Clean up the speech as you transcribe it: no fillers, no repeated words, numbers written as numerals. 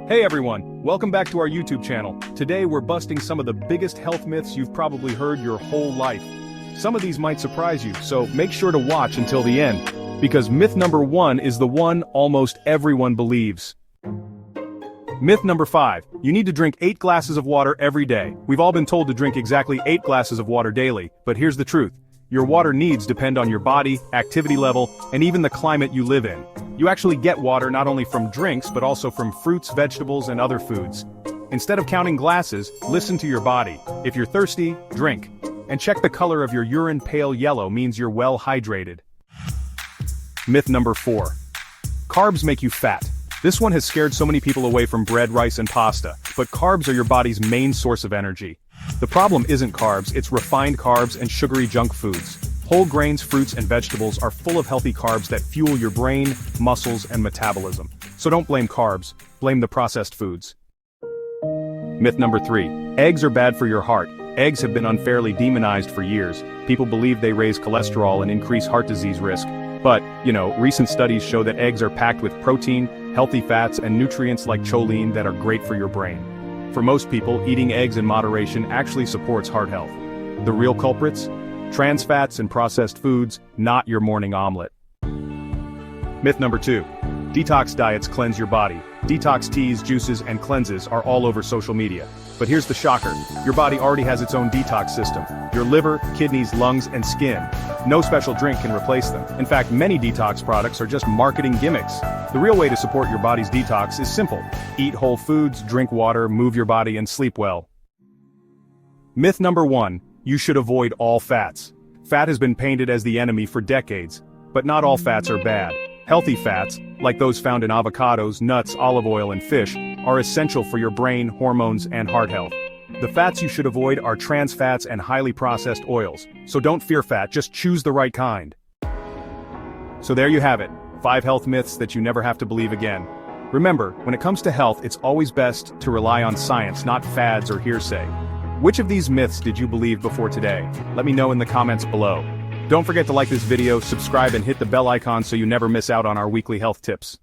Hey everyone, welcome back to our YouTube channel. Today we're busting some of the biggest health myths you've probably heard your whole life. Some of these might surprise you, so make sure to watch until the end. Because myth number 1 is the one almost everyone believes. Myth number 5, you need to drink 8 glasses of water every day. We've all been told to drink exactly 8 glasses of water daily, but here's the truth. Your water needs depend on your body, activity level, and even the climate you live in. You actually get water not only from drinks but also from fruits, vegetables, and other foods. Instead of counting glasses, listen to your body. If you're thirsty, drink. And check the color of your urine. Pale yellow means you're well hydrated. Myth number 4. Carbs make you fat. This one has scared so many people away from bread, rice, and pasta, but carbs are your body's main source of energy. The problem isn't carbs, it's refined carbs and sugary junk foods. Whole grains, fruits, and vegetables are full of healthy carbs that fuel your brain, muscles, and metabolism. So don't blame carbs, blame the processed foods. Myth number 3. Eggs are bad for your heart. Eggs have been unfairly demonized for years. People believe they raise cholesterol and increase heart disease risk. But, recent studies show that eggs are packed with protein, healthy fats, and nutrients like choline that are great for your brain. For most people, eating eggs in moderation actually supports heart health. The real culprits? Trans fats and processed foods, not your morning omelet. Myth number 2. Detox diets cleanse your body. Detox teas, juices, and cleanses are all over social media. But here's the shocker. Your body already has its own detox system. Your liver, kidneys, lungs, and skin. No special drink can replace them. In fact, many detox products are just marketing gimmicks. The real way to support your body's detox is simple. Eat whole foods, drink water, move your body, and sleep well. Myth number 1. You should avoid all fats. Fat has been painted as the enemy for decades. But not all fats are bad. Healthy fats, like those found in avocados, nuts, olive oil, and fish, are essential for your brain, hormones, and heart health. The fats you should avoid are trans fats and highly processed oils. So don't fear fat, just choose the right kind. So there you have it, 5 health myths that you never have to believe again. Remember, when it comes to health, it's always best to rely on science, not fads or hearsay. Which of these myths did you believe before today? Let me know in the comments below. Don't forget to like this video, subscribe, and hit the bell icon so you never miss out on our weekly health tips.